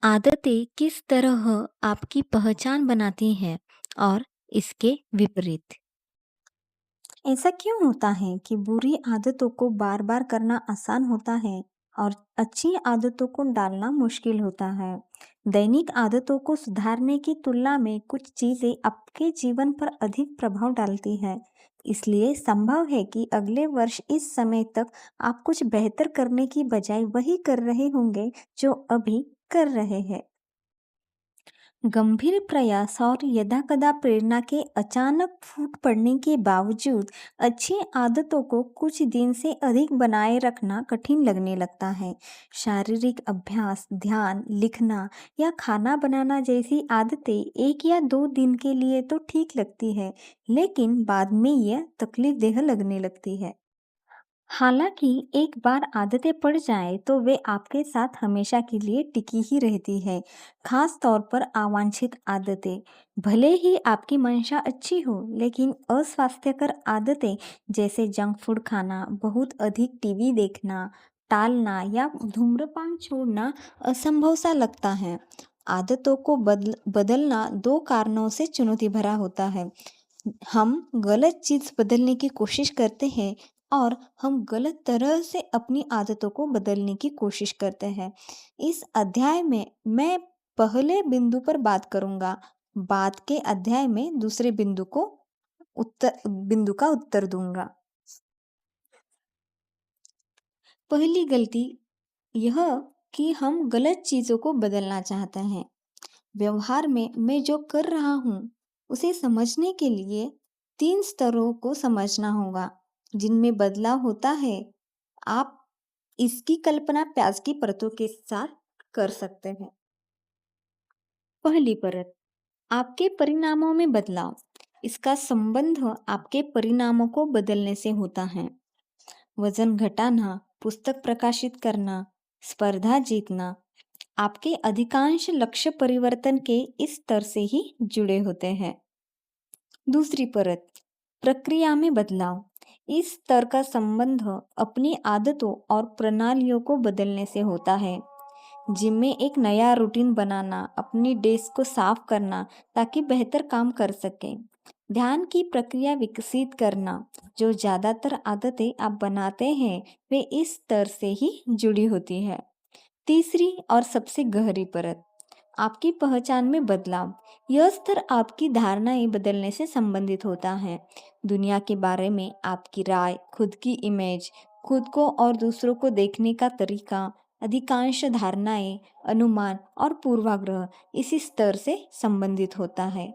आदतें किस तरह आपकी पहचान बनाती हैं और इसके विपरीत? ऐसा क्यों होता है कि बुरी आदतों को बार बार करना आसान होता है और अच्छी आदतों को डालना मुश्किल होता है? दैनिक आदतों को सुधारने की तुलना में कुछ चीजें आपके जीवन पर अधिक प्रभाव डालती है। इसलिए संभव है कि अगले वर्ष इस समय तक आप कुछ बेहतर करने की बजाय वही कर रहे होंगे जो अभी कर रहे हैं। गंभीर प्रयास और यदाकदा प्रेरणा के अचानक फूट पड़ने के बावजूद अच्छी आदतों को कुछ दिन से अधिक बनाए रखना कठिन लगने लगता है। शारीरिक अभ्यास, ध्यान, लिखना या खाना बनाना जैसी आदतें 1 या 2 दिन के लिए तो ठीक लगती है, लेकिन बाद में यह तकलीफ देह लगने लगती है। हालाँकि एक बार आदतें पड़ जाएँ तो वे आपके साथ हमेशा के लिए टिकी ही रहती है, खास तौर पर अवांछित आदतें। भले ही आपकी मंशा अच्छी हो, लेकिन अस्वास्थ्यकर आदतें जैसे जंक फूड खाना, बहुत अधिक टीवी देखना, टालना या धूम्रपान छोड़ना असंभव सा लगता है। आदतों को बदलना 2 कारणों से चुनौती भरा होता है। हम गलत चीज़ बदलने की कोशिश करते हैं और हम गलत तरह से अपनी आदतों को बदलने की कोशिश करते हैं। इस अध्याय में मैं पहले बिंदु पर बात करूंगा, बाद के अध्याय में दूसरे बिंदु का उत्तर दूंगा। पहली गलती यह कि हम गलत चीज़ों को बदलना चाहते हैं। व्यवहार में मैं जो कर रहा हूँ उसे समझने के लिए 3 स्तरों को समझना होगा जिनमें बदलाव होता है। आप इसकी कल्पना प्याज की परतों के साथ कर सकते हैं। पहली परत, आपके परिणामों में बदलाव। इसका संबंध आपके परिणामों को बदलने से होता है। वजन घटाना, पुस्तक प्रकाशित करना, स्पर्धा जीतना, आपके अधिकांश लक्ष्य परिवर्तन के इस स्तर से ही जुड़े होते हैं। दूसरी परत, प्रक्रिया में बदलाव। इस स्तर का संबंध अपनी आदतों और प्रणालियों को बदलने से होता है। जिम में एक नया रूटीन बनाना, अपनी डेस्क को साफ करना ताकि बेहतर काम कर सकें। ध्यान की प्रक्रिया विकसित करना, जो ज़्यादातर आदतें आप बनाते हैं वे इस स्तर से ही जुड़ी होती है। तीसरी और सबसे गहरी परत, आपकी पहचान में बदलाव। यह स्तर आपकी धारणाएं बदलने से संबंधित होता है। दुनिया के बारे में आपकी राय, खुद की इमेज, खुद को और दूसरों को देखने का तरीका, अधिकांश धारणाएं, अनुमान और पूर्वाग्रह इसी स्तर से संबंधित होता है।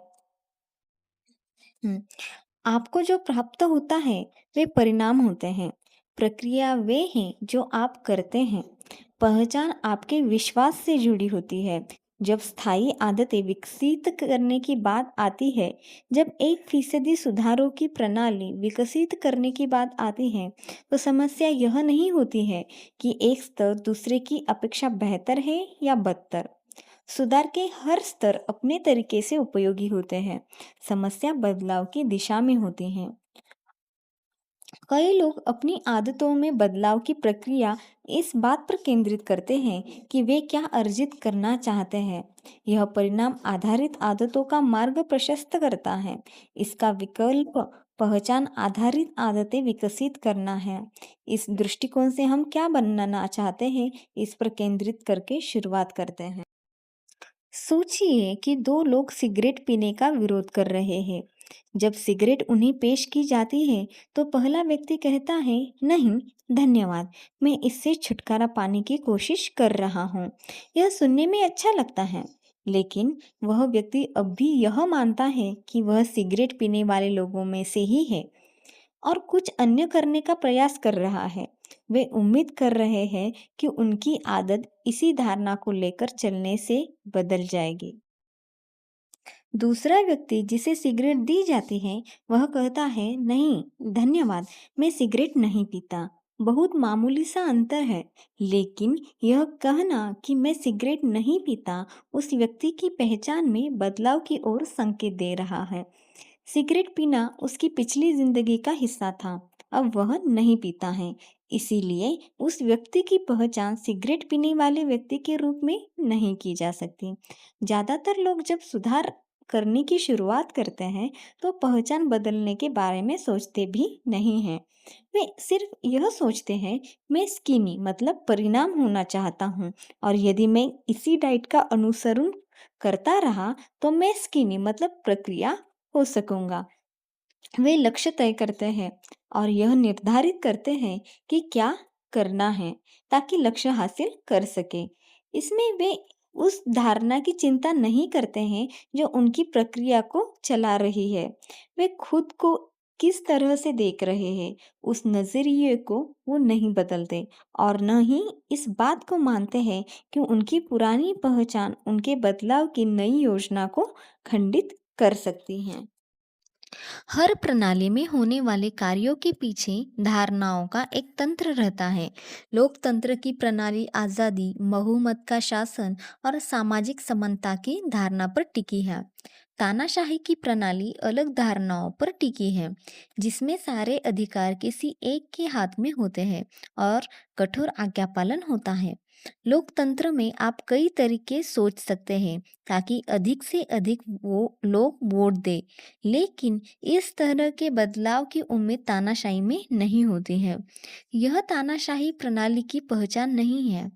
हम्म, आपको जो प्राप्त होता है वे परिणाम होते हैं। प्रक्रिया वे हैं जो आप करते हैं। पहचान आपके विश्वास से जुड़ी होती है। जब स्थायी आदतें विकसित करने की बात आती है, जब 1% सुधारों की प्रणाली विकसित करने की बात आती है, तो समस्या यह नहीं होती है कि एक स्तर दूसरे की अपेक्षा बेहतर है या बदतर। सुधार के हर स्तर अपने तरीके से उपयोगी होते हैं। समस्या बदलाव की दिशा में होती है। कई लोग अपनी आदतों में बदलाव की प्रक्रिया इस बात पर केंद्रित करते हैं कि वे क्या अर्जित करना चाहते हैं। यह परिणाम आधारित आदतों का मार्ग प्रशस्त करता है। इसका विकल्प पहचान आधारित आदतें विकसित करना है। इस दृष्टिकोण से हम क्या बनना चाहते हैं इस पर केंद्रित करके शुरुआत करते हैं। सोचिए कि 2 लोग सिगरेट पीने का विरोध कर रहे हैं। जब सिगरेट उन्हें पेश की जाती है तो पहला व्यक्ति कहता है, नहीं धन्यवाद, मैं इससे छुटकारा पाने की कोशिश कर रहा हूँ। यह सुनने में अच्छा लगता है, लेकिन वह व्यक्ति अब भी यह मानता है कि वह सिगरेट पीने वाले लोगों में से ही है और कुछ अन्य करने का प्रयास कर रहा है। वे उम्मीद कर रहे हैं कि उनकी आदत इसी धारणा को लेकर चलने से बदल जाएगी। दूसरा व्यक्ति जिसे सिगरेट दी जाती है वह कहता है, नहीं धन्यवाद, मैं सिगरेट नहीं पीता। बहुत मामूली सा अंतर है, लेकिन यह कहना कि मैं सिगरेट नहीं पीता उस व्यक्ति की पहचान में बदलाव की ओर संकेत दे रहा है। सिगरेट पीना उसकी पिछली जिंदगी का हिस्सा था, अब वह नहीं पीता है। इसीलिए उस व्यक्ति की पहचान सिगरेट पीने वाले व्यक्ति के रूप में नहीं की जा सकती। ज़्यादातर लोग जब सुधार करने की शुरुआत करते हैं तो पहचान बदलने के बारे में सोचते भी नहीं हैं। वे सिर्फ यह सोचते हैं, मैं स्किनी मतलब परिणाम होना चाहता हूँ, और यदि मैं इसी डाइट का अनुसरण करता रहा तो मैं स्किनी मतलब प्रक्रिया हो सकूंगा। वे लक्ष्य तय करते हैं और यह निर्धारित करते हैं कि क्या करना है ताकि लक्ष्य हासिल कर सके। इसमें वे उस धारणा की चिंता नहीं करते हैं जो उनकी प्रक्रिया को चला रही है। वे खुद को किस तरह से देख रहे हैं, उस नजरिए को वो नहीं बदलते और न ही इस बात को मानते हैं कि उनकी पुरानी पहचान उनके बदलाव की नई योजना को खंडित कर सकती है। हर प्रणाली में होने वाले कार्यों के पीछे धारणाओं का एक तंत्र रहता है। लोकतंत्र की प्रणाली आज़ादी, बहुमत का शासन और सामाजिक समानता की धारणा पर टिकी है। तानाशाही की प्रणाली अलग धारणाओं पर टिकी है, जिसमें सारे अधिकार किसी एक के हाथ में होते हैं और कठोर आज्ञापालन होता है। लोकतंत्र में आप कई तरीके सोच सकते हैं ताकि अधिक से अधिक वो लोग वोट दे, लेकिन इस तरह के बदलाव की उम्मीद तानाशाही में नहीं होती है। यह तानाशाही प्रणाली की पहचान नहीं है।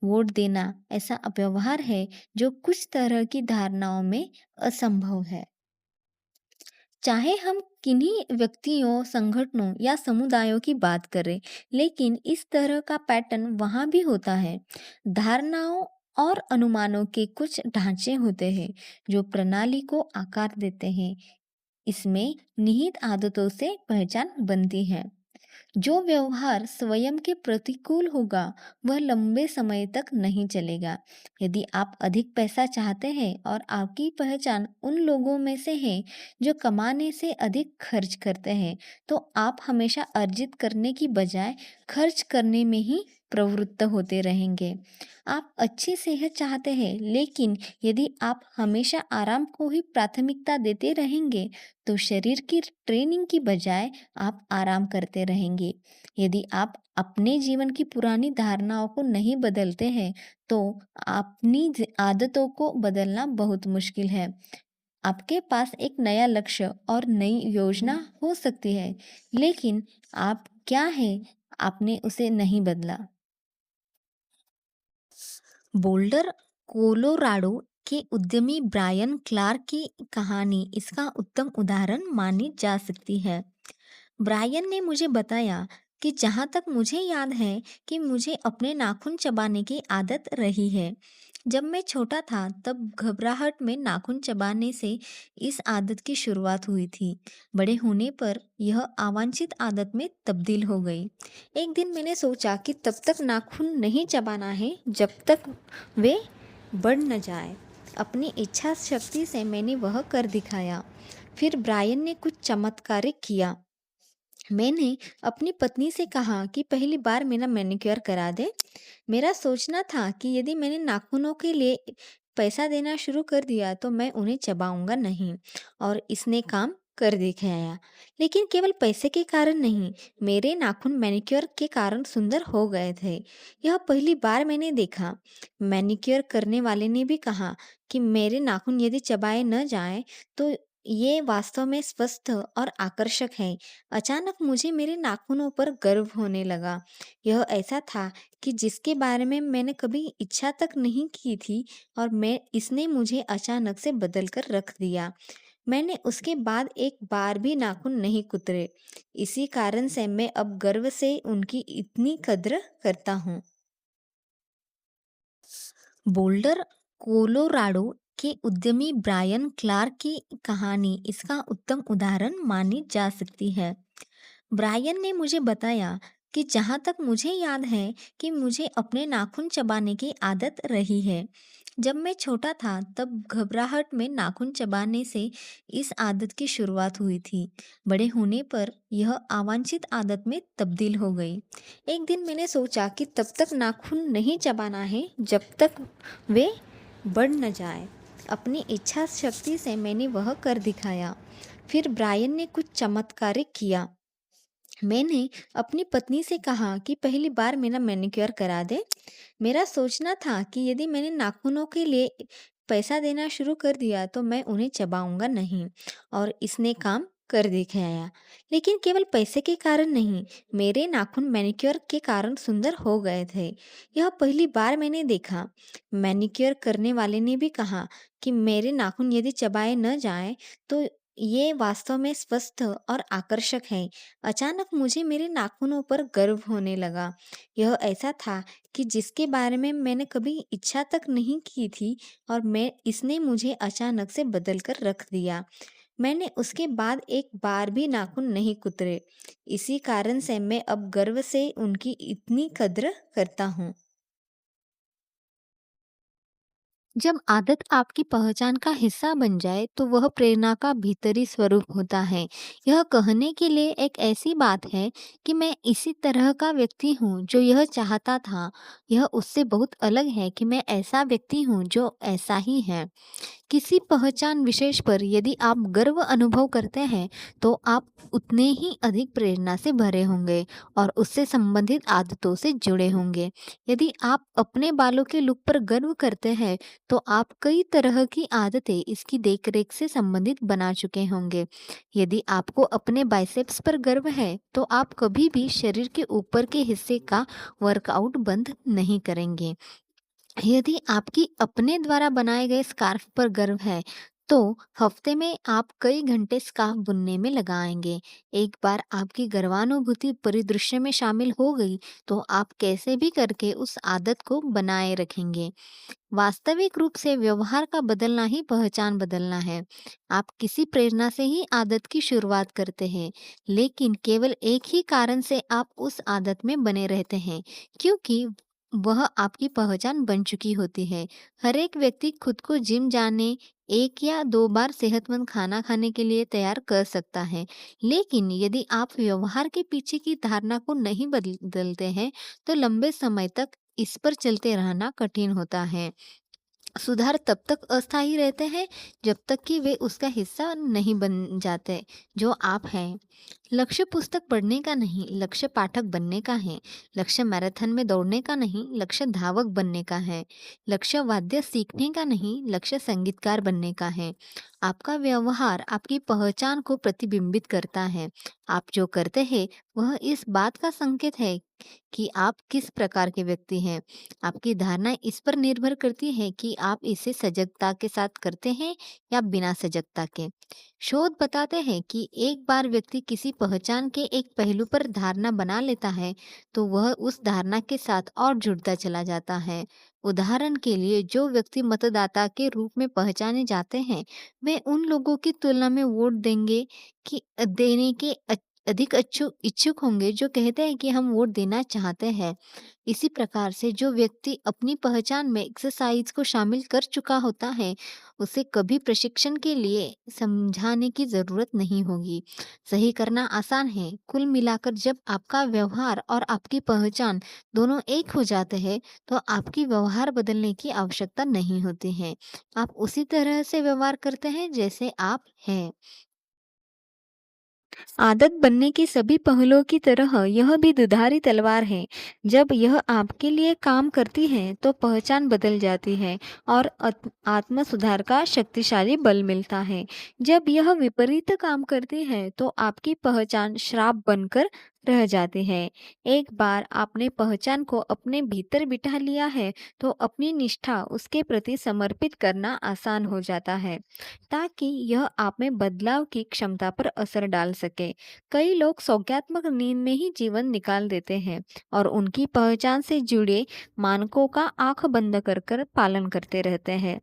वोट देना ऐसा व्यवहार है जो कुछ तरह की धारणाओं में असंभव है। चाहे हम किन्हीं व्यक्तियों, संगठनों या समुदायों की बात करें, लेकिन इस तरह का पैटर्न वहाँ भी होता है। धारणाओं और अनुमानों के कुछ ढांचे होते हैं जो प्रणाली को आकार देते हैं। इसमें निहित आदतों से पहचान बनती है। जो व्यवहार स्वयं के प्रतिकूल होगा वह लंबे समय तक नहीं चलेगा। यदि आप अधिक पैसा चाहते हैं और आपकी पहचान उन लोगों में से है जो कमाने से अधिक खर्च करते हैं, तो आप हमेशा अर्जित करने की बजाय खर्च करने में ही प्रवृत्त होते रहेंगे। आप अच्छी सेहत चाहते हैं, लेकिन यदि आप हमेशा आराम को ही प्राथमिकता देते रहेंगे, तो शरीर की ट्रेनिंग की बजाय आप आराम करते रहेंगे। यदि आप अपने जीवन की पुरानी धारणाओं को नहीं बदलते हैं, तो अपनी आदतों को बदलना बहुत मुश्किल है। आपके पास एक नया लक्ष्य और नई योजना हो सकती है, लेकिन आप क्या है, आपने उसे नहीं बदला। बोल्डर, कोलोराडो के उद्यमी ब्रायन क्लार्क की कहानी इसका उत्तम उदाहरण मानी जा सकती है। ब्रायन ने मुझे बताया कि जहाँ तक मुझे याद है कि मुझे अपने नाखून चबाने की आदत रही है। जब मैं छोटा था तब घबराहट में नाखून चबाने से इस आदत की शुरुआत हुई थी। बड़े होने पर यह अवांछित आदत में तब्दील हो गई। एक दिन मैंने सोचा कि तब तक नाखून नहीं चबाना है जब तक वे बढ़ न जाए। अपनी इच्छा शक्ति से मैंने वह कर दिखाया। फिर ब्रायन ने कुछ चमत्कारिक किया। मैंने अपनी पत्नी से कहा कि पहली बार मेरा मैनिक्योर करा दे। मेरा सोचना था कि यदि मैंने नाखूनों के लिए पैसा देना शुरू कर दिया तो मैं उन्हें चबाऊंगा नहीं, और इसने काम कर दिखाया। लेकिन केवल पैसे के कारण नहीं, मेरे नाखून मैनिक्योर के कारण सुंदर हो गए थे। यह पहली बार मैंने देखा। मैनिक्योर करने वाले ने भी कहा कि मेरे नाखून यदि चबाए न जाएं तो ये वास्तव में स्वस्थ और आकर्षक है। अचानक मुझे मेरे नाखूनों पर गर्व होने लगा। यह ऐसा था कि जिसके बारे में मैंने कभी इच्छा तक नहीं की थी, और मैं इसने मुझे अचानक से बदल कर रख दिया। मैंने उसके बाद एक बार भी नाखून नहीं कुतरे। इसी कारण से मैं अब गर्व से उनकी इतनी कद्र करता हूँ। बोल्डर, कोलोराडो के उद्यमी ब्रायन क्लार्क की कहानी इसका उत्तम उदाहरण मानी जा सकती है। ब्रायन ने मुझे बताया कि जहाँ तक मुझे याद है कि मुझे अपने नाखून चबाने की आदत रही है। जब मैं छोटा था तब घबराहट में नाखून चबाने से इस आदत की शुरुआत हुई थी। बड़े होने पर यह अवांछित आदत में तब्दील हो गई। एक दिन मैंने सोचा कि तब तक नाखून नहीं चबाना है जब तक वे बढ़ न जाए। अपनी इच्छा शक्ति से मैंने वह कर दिखाया। फिर ब्रायन ने कुछ चमत्कारिक किया। मैंने अपनी पत्नी से कहा कि पहली बार मेरा मैनिक्योर करा दे। मेरा सोचना था कि यदि मैंने नाखूनों के लिए पैसा देना शुरू कर दिया तो मैं उन्हें चबाऊंगा नहीं, और इसने काम कर दिखाया। लेकिन केवल पैसे के कारण नहीं, मेरे नाखून मैनिक्योर के कारण सुंदर हो गए थे। यह पहली बार मैंने देखा। मैनिक्योर करने वाले ने भी कहा कि मेरे नाखून यदि चबाए न जाएं तो ये वास्तव में स्वस्थ और आकर्षक है। अचानक मुझे मेरे नाखूनों पर गर्व होने लगा। यह ऐसा था कि जिसके बारे में मैंने कभी इच्छा तक नहीं की थी, और मैं इसने मुझे अचानक से बदल कर रख दिया। मैंने उसके बाद एक बार भी नाखून नहीं कुतरे। इसी कारण से मैं अब गर्व से उनकी इतनी कद्र करता हूँ। जब आदत आपकी पहचान का हिस्सा बन जाए तो वह प्रेरणा का भीतरी स्वरूप होता है। यह कहने के लिए एक ऐसी बात है कि मैं इसी तरह का व्यक्ति हूँ जो यह चाहता था। यह उससे बहुत अलग है कि मैं ऐसा व्यक्ति हूँ जो ऐसा ही है। किसी पहचान विशेष पर यदि आप गर्व अनुभव करते हैं तो आप उतने ही अधिक प्रेरणा से भरे होंगे और उससे संबंधित आदतों से जुड़े होंगे। यदि आप अपने बालों के लुक पर गर्व करते हैं तो आप कई तरह की आदतें इसकी देखरेख से संबंधित बना चुके होंगे। यदि आपको अपने बाइसेप्स पर गर्व है तो आप कभी भी शरीर के ऊपर के हिस्से का वर्कआउट बंद नहीं करेंगे। यदि आपकी अपने द्वारा बनाए गए स्कार्फ पर गर्व है तो हफ्ते में आप कई घंटे स्कार्फ बुनने में लगाएंगे। एक बार आपकी गर्वानुभूति परिदृश्य में शामिल हो गई तो आप कैसे भी करके उस आदत को बनाए रखेंगे। वास्तविक रूप से व्यवहार का बदलना ही पहचान बदलना है। आप किसी प्रेरणा से ही आदत की शुरुआत करते हैं, लेकिन केवल एक ही कारण से आप उस आदत में बने रहते हैं, क्योंकि वह आपकी पहचान बन चुकी होती है। हर एक व्यक्ति खुद को जिम जाने, एक या दो बार सेहतमंद खाना खाने के लिए तैयार कर सकता है, लेकिन यदि आप व्यवहार के पीछे की धारणा को नहीं बदलते हैं तो लंबे समय तक इस पर चलते रहना कठिन होता है। सुधार तब तक अस्थायी रहते हैं जब तक कि वे उसका हिस्सा नहीं बन जाते जो आप हैं। लक्ष्य पुस्तक पढ़ने का नहीं, लक्ष्य पाठक बनने का है। लक्ष्य मैराथन में दौड़ने का नहीं, लक्ष्य धावक बनने का है। लक्ष्य वाद्य सीखने का नहीं, लक्ष्य संगीतकार बनने का है। आपका व्यवहार आपकी पहचान को प्रतिबिंबित करता है। आप जो करते हैं वह इस बात का संकेत है कि आप किस प्रकार के व्यक्ति हैं। आपकी धारणा इस पर निर्भर करती है कि आप इसे सजगता के साथ करते हैं या बिना सजगता के। शोध बताते हैं कि एक बार व्यक्ति किसी पहचान के एक पहलू पर धारणा बना लेता है तो वह उस धारणा के साथ और जुड़ता चला जाता है। उदाहरण के लिए, जो व्यक्ति मतदाता के रूप में पहचाने जाते हैं वे उन लोगों की तुलना में वोट देंगे कि देने के अधिक इच्छुक होंगे जो कहते हैं कि हम वोट देना चाहते हैं। इसी प्रकार से जो व्यक्ति अपनी पहचान में एक्सरसाइज को शामिल कर चुका होता है उसे कभी प्रशिक्षण के लिए समझाने की जरूरत नहीं होगी। सही करना आसान है। कुल मिलाकर जब आपका व्यवहार और आपकी पहचान दोनों एक हो जाते हैं तो आपकी व्यवहार बदलने की आवश्यकता नहीं होती है। आप उसी तरह से व्यवहार करते हैं जैसे आप हैं। आदत बनने के सभी पहलुओं की तरह यह भी दुधारी तलवार है। जब यह आपके लिए काम करती है तो पहचान बदल जाती है और आत्म सुधार का शक्तिशाली बल मिलता है। जब यह विपरीत काम करती है तो आपकी पहचान श्राप बनकर रह जाती है। एक बार आपने पहचान को अपने भीतर बिठा लिया है तो अपनी निष्ठा उसके प्रति समर्पित करना आसान हो जाता है, ताकि यह आप में बदलाव की क्षमता पर असर डाल सके। कई लोग सौज्ञात्मक नींद में ही जीवन निकाल देते हैं और उनकी पहचान से जुड़े मानकों का आंख बंद कर कर पालन करते रहते हैं।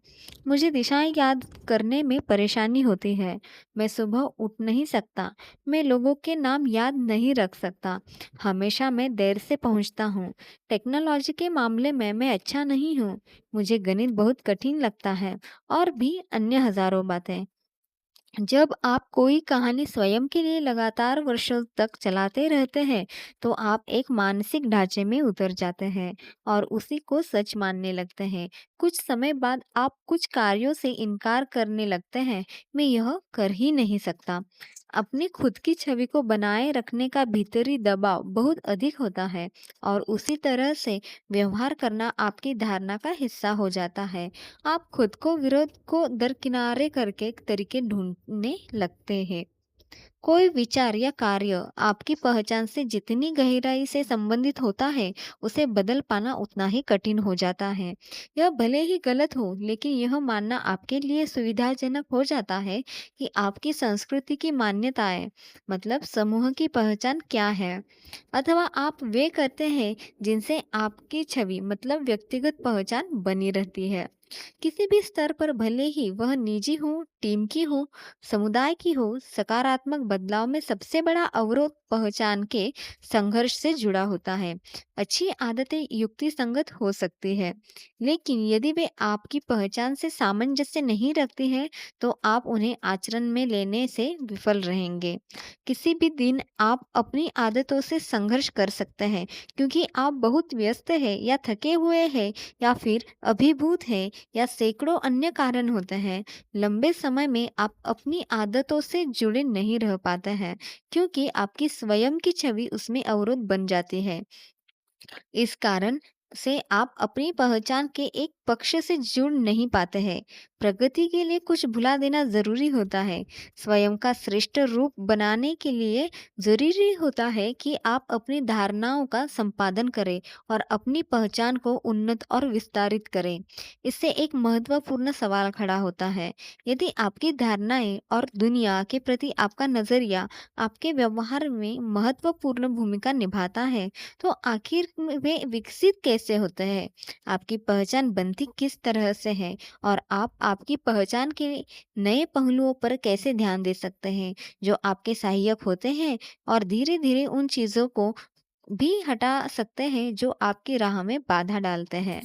मुझे दिशाएं याद करने में परेशानी होती है। मैं सुबह उठ नहीं सकता। मैं लोगों के नाम याद नहीं रख सकता। हमेशा मैं देर से पहुंचता हूँ। टेक्नोलॉजी के मामले में मैं अच्छा नहीं हूँ। मुझे गणित बहुत कठिन लगता है, और भी अन्य हजारों बातें। जब आप कोई कहानी स्वयं के लिए लगातार वर्षों तक चलाते रहते हैं तो आप एक मानसिक ढांचे में उतर जाते हैं और उसी को सच मानने लगते हैं। कुछ समय बाद आप कुछ कार्यों से इनकार करने लगते हैं। मैं यह कर ही नहीं सकता। अपनी खुद की छवि को बनाए रखने का भीतरी दबाव बहुत अधिक होता है और उसी तरह से व्यवहार करना आपकी धारणा का हिस्सा हो जाता है। आप खुद को विरोध को दरकिनारे करके तरीके ढूंढने लगते हैं। कोई विचार या कार्य आपकी पहचान से जितनी गहराई से संबंधित होता है, उसे बदल पाना उतना ही कठिन हो जाता है। यह भले ही गलत हो, लेकिन यह मानना आपके लिए सुविधाजनक हो जाता है कि आपकी संस्कृति की मान्यताएं, मतलब समूह की पहचान क्या है, अथवा आप वे करते हैं जिनसे आपकी छवि, मतलब व्यक्तिगत पहचान बनी रहती है। किसी भी स्तर पर, भले ही वह निजी हो, टीम की हो, समुदाय की हो, सकारात्मक बदलाव में सबसे बड़ा अवरोध पहचान के संघर्ष से जुड़ा होता है। अच्छी आदतें युक्ति संगत हो सकती है, लेकिन यदि वे आपकी पहचान से सामंजस्य नहीं रखती हैं, तो आप उन्हें आचरण में लेने से विफल रहेंगे। किसी भी दिन आप अपनी आदतों से संघर्ष कर सकते हैं, क्योंकि आप बहुत व्यस्त हैं या थके हुए हैं या फिर अभिभूत हैं या सैकड़ों अन्य कारण होते हैं। लंबे समय में आप अपनी आदतों से जुड़े नहीं रह पाते हैं, क्योंकि आपकी स्वयं की छवि उसमें अवरोध बन जाती है। इस कारण से आप अपनी पहचान के एक पक्ष से जुड़ नहीं पाते हैं। प्रगति के लिए कुछ भुला देना जरूरी होता है। स्वयं का श्रेष्ठ रूप बनाने के लिए जरूरी होता है कि आप अपनी धारणाओं का संपादन करें और अपनी पहचान को उन्नत और विस्तारित करें। इससे एक महत्वपूर्ण सवाल खड़ा होता है। यदि आपकी धारणाएं और दुनिया के प्रति आपका नजरिया आपके व्यवहार में महत्वपूर्ण भूमिका निभाता है, तो आखिर में वे विकसित कैसे होते हैं? आपकी पहचान बनती किस तरह से है? और आप आपकी पहचान के नए पहलुओं पर कैसे ध्यान दे सकते हैं, जो आपके सहायक होते हैं, और धीरे-धीरे उन चीज़ों को भी हटा सकते हैं जो आपकी राह में बाधा डालते हैं?